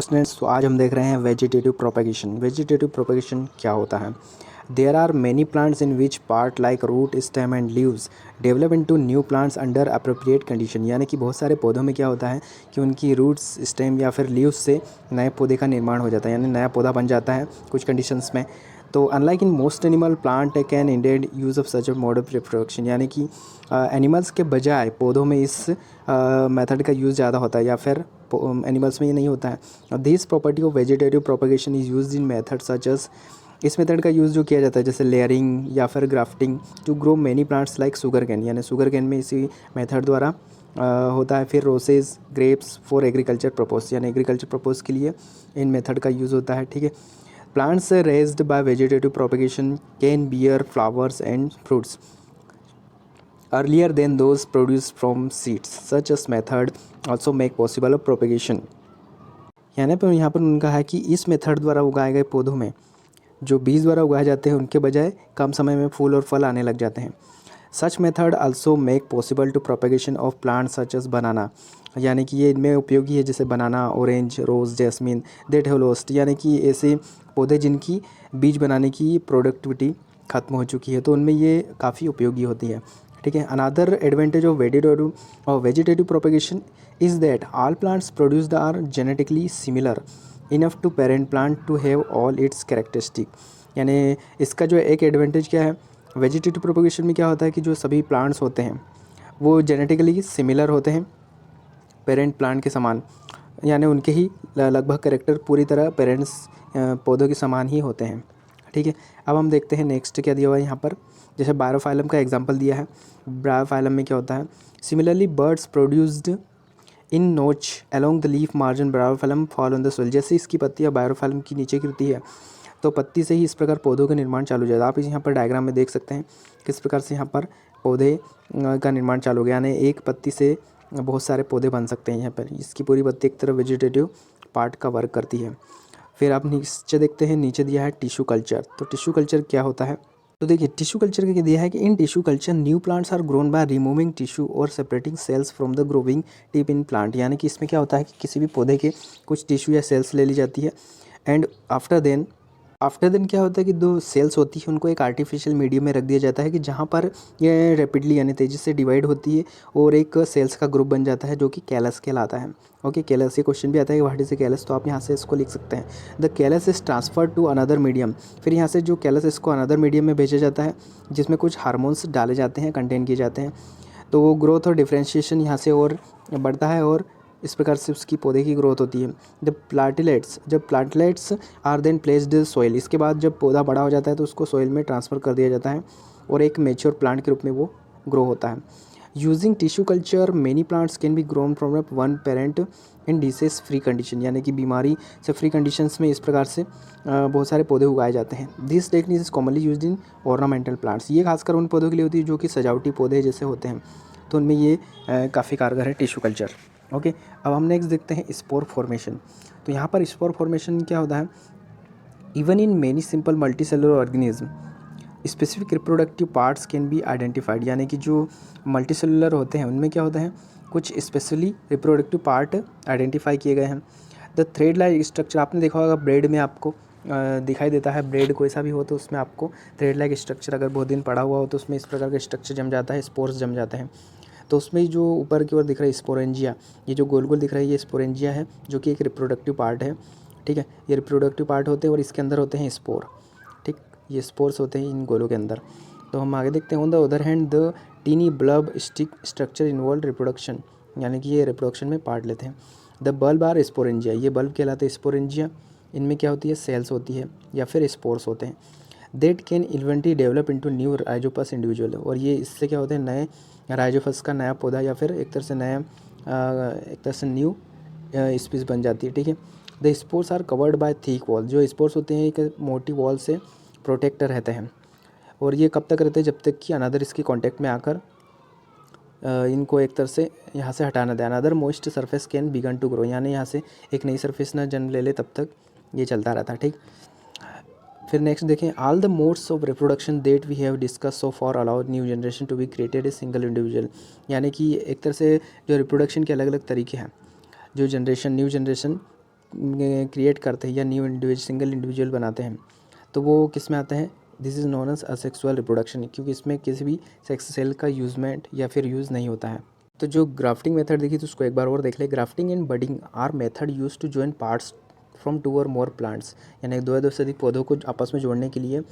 Students, तो आज हम देख रहे हैं वेजिटेटिव प्रोपेगेशन। वेजिटेटिव प्रोपेगेशन क्या होता है? There are many plants in which part like root, stem and leaves develop into new plants under appropriate condition. यानी कि बहुत सारे पौधों में क्या होता है कि उनकी रूट्स, स्टेम या फिर लीव्स से नए पौधे का निर्माण हो जाता है, यानी नया पौधा बन जाता है कुछ कंडीशंस में। तो unlike in most animal, plant can ended use of such mode of reproduction. यानी कि एनिमल्स के बजाय पौधों में इस मेथड का यूज़ ज़्यादा होता है, या फिर एनिमल्स में ये नहीं होता है। This property of vegetative propagation is used in method such as, इस मेथड का यूज़ जो किया जाता है जैसे लेयरिंग या फिर grafting to grow many plants like sugar cane, यानी शुगर कैन में इसी मेथड द्वारा होता है। फिर roses, grapes for agriculture purpose, यानी एग्रीकल्चर प्रपोज के लिए इन मेथड का यूज़ होता है। ठीक है। Plants raised bye vegetative propagation can bear flowers and fruits earlier than those produced from seeds. Such as method also make possible a propagation. यानी पर यहाँ पर उनका है कि इस मेथड द्वारा उगाए गए पौधों में जो बीज द्वारा उगाए जाते हैं उनके बजाय कम समय में फूल और फल आने लग जाते हैं। Such method also make possible to propagation of plant such as banana, यानी कि ये इनमें उपयोगी है जैसे banana, orange, rose, jasmine, that have lost, यानी कि ऐसे पौधे जिनकी बीज बनाने की प्रोडक्टिविटी ख़त्म हो चुकी है, तो उनमें ये काफ़ी उपयोगी होती है। ठीक है। Another advantage of vegetative propagation is that all plants produced are genetically similar enough to parent plant to have all its characteristic. यानी इसका जो एक एडवांटेज क्या है, वेजिटेटिव प्रोपेगेशन में क्या होता है कि जो सभी प्लांट्स होते हैं वो जेनेटिकली सिमिलर होते हैं पेरेंट प्लांट के समान, यानी उनके ही लगभग कैरेक्टर पूरी तरह पेरेंट्स पौधों के समान ही होते हैं। ठीक है। अब हम देखते हैं नेक्स्ट क्या दिया हुआ है यहाँ पर। जैसे बायोफाइलम का एग्जांपल दिया है। बायोफाइलम में क्या होता है, similarly birds produced in notch along the leaf margin bryophyllum fall on the soil. जैसे इसकी पत्तियाँ बायोफाइलम की नीचे गिरती है तो पत्ती से ही इस प्रकार पौधों का निर्माण चालू हो जाता है। आप इस यहाँ पर डायग्राम में देख सकते हैं किस प्रकार से यहाँ पर पौधे का निर्माण चालू हो गया, यानी एक पत्ती से बहुत सारे पौधे बन सकते हैं। यहाँ पर इसकी पूरी पत्ती एक तरह वेजिटेटिव पार्ट का वर्क करती है। फिर आप नीचे देखते हैं, नीचे दिया है टिश्यू कल्चर। तो टिश्यू कल्चर क्या होता है, तो देखिए टिश्यू कल्चर के दिया है कि in tissue culture new plants are grown by removing tissue और separating cells from the growing tip in plant. यानी कि इसमें क्या होता है कि किसी भी पौधे के कुछ टिश्यू या सेल्स ले ली जाती है एंड आफ्टर देन क्या होता है कि दो सेल्स होती है उनको एक आर्टिफिशियल मीडियम में रख दिया जाता है कि जहाँ पर ये रैपिडली यानी तेज़ी से डिवाइड होती है और एक सेल्स का ग्रुप बन जाता है जो कि कैलस कहलाता है। ओके, कैलस, ये क्वेश्चन भी आता है कि व्हाट इज द कैलस, तो आप यहाँ से इसको लिख सकते हैं the callus is transfer to another medium. फिर यहाँ से जो कैलस इसको अनदर मीडियम में भेजा जाता है जिसमें कुछ हार्मोन्स डाले जाते हैं, कंटेन किए जाते हैं, तो वो ग्रोथ और डिफ्रेंशिएशन यहाँ से और बढ़ता है और इस प्रकार से उसकी पौधे की ग्रोथ होती है। जब plantlets are then placed soil, इसके बाद जब पौधा बड़ा हो जाता है तो उसको सॉइल में ट्रांसफ़र कर दिया जाता है और एक मेच्योर प्लांट के रूप में वो ग्रो होता है। Using tissue culture many plants can be grown from one parent in disease free condition, यानी कि बीमारी से फ्री कंडीशंस में इस प्रकार से बहुत सारे पौधे उगाए जाते हैं। This technique is commonly used in ornamental plants. ये खासकर उन पौधों के लिए होती है जो कि सजावटी पौधे जैसे होते हैं, तो उनमें ये काफ़ी कारगर है टिश्यू कल्चर। ओके, अब हम नेक्स्ट देखते हैं स्पोर फॉर्मेशन। तो यहाँ पर स्पोर फॉर्मेशन क्या होता है, even in many simple multicellular organism specific reproductive parts can be identified. यानी कि जो मल्टीसेलुलर होते हैं उनमें क्या होता है, कुछ स्पेशली रिप्रोडक्टिव पार्ट आइडेंटिफाई किए गए हैं। द थ्रेड लाइक स्ट्रक्चर, आपने देखा होगा ब्रेड में आपको दिखाई देता है, ब्रेड कोई सा भी हो तो उसमें आपको थ्रेड लाइक स्ट्रक्चर अगर बहुत दिन पड़ा हुआ हो तो उसमें इस प्रकार का स्ट्रक्चर जम जाता है, स्पोर्स जम जाते हैं। तो उसमें जो ऊपर की ओर दिख रहा है स्पोरेंजिया, ये जो गोल गोल दिख रहा है ये स्पोरेंजिया है जो कि एक रिप्रोडक्टिव पार्ट है। ठीक है, ये रिप्रोडक्टिव पार्ट होते हैं और इसके अंदर होते हैं स्पोर। ठीक, ये स्पोर्स होते हैं इन गोलों के अंदर। तो हम आगे देखते हैं, on the other hand the tiny bulb stick structure involve reproduction, यानी कि ये रिप्रोडक्शन में पार्ट लेते हैं। द बल्ब आर स्पोरेंजिया, ये बल्ब कहलाते हैं स्पोरेंजिया। इनमें क्या होती है, सेल्स होती है या फिर स्पोर्स होते हैं। That can इवेंटली develop into new Rhizopus individual, और ये इससे क्या होते हैं, नए राइजोपस का नया पौधा या फिर एक तरह से न्यू स्पीस बन जाती है। ठीक है। The spores are covered by thick wall, जो स्पोर्स होते हैं एक मोटी वॉल से प्रोटेक्ट रहते हैं और ये कब तक रहते हैं, जब तक कि अनदर इसके कांटेक्ट में आकर इनको एक तरह से यहाँ से हटाना दे। Another moist surface can begin to grow, यानी यहाँ से एक नई सरफेस ना जन्म ले ले तब तक ये चलता रहता है। ठीक, फिर नेक्स्ट देखें, all the modes of reproduction that we have discuss so far allow new generation to be created a single individual. यानी कि एक तरह से जो रिप्रोडक्शन के अलग अलग तरीके हैं, जो न्यू जनरेशन क्रिएट करते हैं या न्यू सिंगल इंडिविजुअल बनाते हैं तो वो किस में आते हैं, this is known as asexual reproduction, क्योंकि इसमें किसी भी सेक्स सेल का यूजमेंट या फिर यूज़ नहीं होता है। तो जो ग्राफ्टिंग मेथड देखी तो उसको एक बार और देख ले। Grafting and budding are method use to join parts from 2 or more plants, यानी 2 या 2 से अधिक पौधों को आपस में जोड़ने के लिए,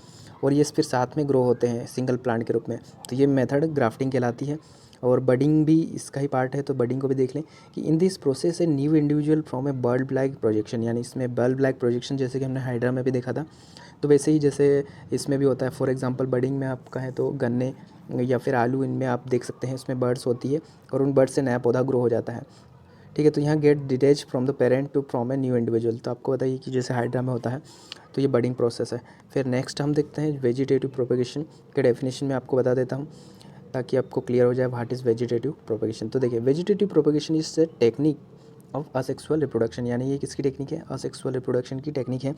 और ये फिर साथ में ग्रो होते हैं सिंगल प्लांट के रूप में, तो ये मेथड ग्राफ्टिंग कहलाती है। और बडिंग भी इसका ही पार्ट है, तो बडिंग को भी देख लें कि in this process A new individual from A bulb like projection, यानी इसमें बल्ब लाइक प्रोजेक्शन जैसे कि हमने हाइड्रा में भी देखा था, तो वैसे ही जैसे इसमें भी होता है। फॉर एग्जांपल बडिंग में आप कहें तो गन्ने या फिर आलू, इनमें आप देख सकते हैं इसमें बर्ड्स होती है और उन बर्ड्स से नया पौधा ग्रो हो जाता है। ठीक है, तो यहाँ get detach from the parent to from a new individual, तो आपको बताइए कि जैसे हाइड्रा में होता है, तो ये बडिंग प्रोसेस है। फिर नेक्स्ट हम देखते हैं वेजिटेटिव प्रोपेगेशन के डेफिनेशन में आपको बता देता हूँ ताकि आपको क्लियर हो जाए व्हाट इज़ वेजिटेटिव प्रोपेगेशन। तो देखिए, vegetative propagation is a technique of asexual reproduction, यानी ये किसकी टेक्निक है, असेक्सुअल रिप्रोडक्शन की टेक्निक है।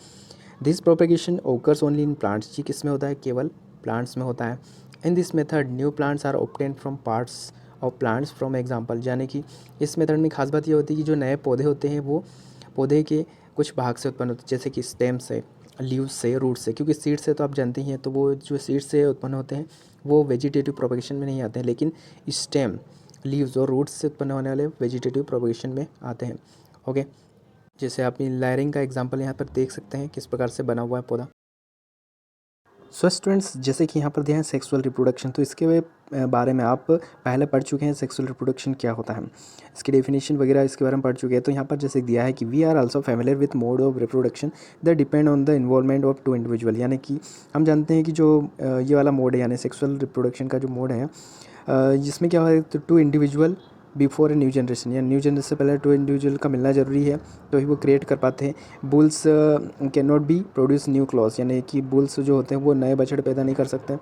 This propagation occurs only in plants, ये किस में होता है, केवल प्लांट्स में होता है। In this method new plants are obtain from parts of plants from example, यानी कि इस मेथड में खास बात ये होती है कि जो नए पौधे होते हैं वो पौधे के कुछ भाग से उत्पन्न होते हैं, जैसे कि स्टेम से, लीव्स से, रूट से, क्योंकि सीड से तो आप जानते ही हैं, तो वो जो सीड से उत्पन्न होते हैं वो वेजिटेटिव प्रोपेगेशन में नहीं आते हैं, लेकिन स्टेम, लीव्स और रूट्स से उत्पन्न होने वाले वेजिटेटिव प्रोपेगेशन में आते हैं। ओके, जैसे आप लेयरिंग का एग्जांपल यहाँ पर देख सकते हैं किस प्रकार से बना हुआ है पौधा। सो स्टूडेंट्स, जैसे कि यहाँ पर दिया है सेक्सुअल रिप्रोडक्शन, तो इसके बारे में आप पहले पढ़ चुके हैं सेक्सुअल रिप्रोडक्शन क्या होता है, इसकी डेफिनेशन वगैरह इसके बारे में पढ़ चुके हैं। तो यहाँ पर जैसे दिया है कि we are also familiar with mode of reproduction that depend on the involvement of two individual, यानी कि हम जानते हैं कि जो ये वाला मोड है, यानी सेक्सुअल रिप्रोडक्शन का जो मोड है, जिसमें क्या है, तो two individual before a new generation, या न्यू जनरेशन से पहले टू इंडिविजुअल का मिलना ज़रूरी है, तो ही वो क्रिएट कर पाते हैं। Bulls can not be produce new clause, यानी कि बुल्स जो होते हैं वो नए बछड़े पैदा नहीं कर सकते।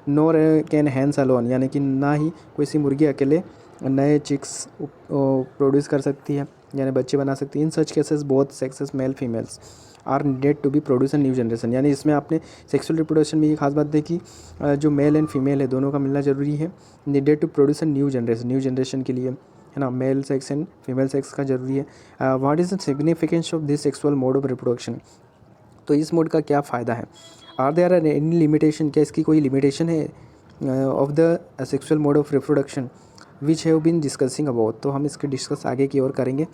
नॉर कैन हैंस अलोन, यानी कि ना ही कोई सी मुर्गी अकेले नए चिक्स प्रोड्यूस कर सकती है, यानी बच्चे बना सकती है। In such cases both sexes male females are needed to be produce a new generation, यानी इसमें आपने सेक्सुअल रिप्रोडक्शन में ये खास बात देखी, जो मेल एंड फीमेल है दोनों का मिलना ज़रूरी है, needed to produce a new generation, new generation के लिए, है ना, male sex and female sex का जरूरी है। What is the significance of this sexual mode of reproduction, तो इस मोड का क्या फ़ायदा है। Are there are any limitation, क्या इसकी कोई लिमिटेशन है of the sexual mode of reproduction which have been discussing about, तो हम इसके डिस्कस आगे की ओर करेंगे।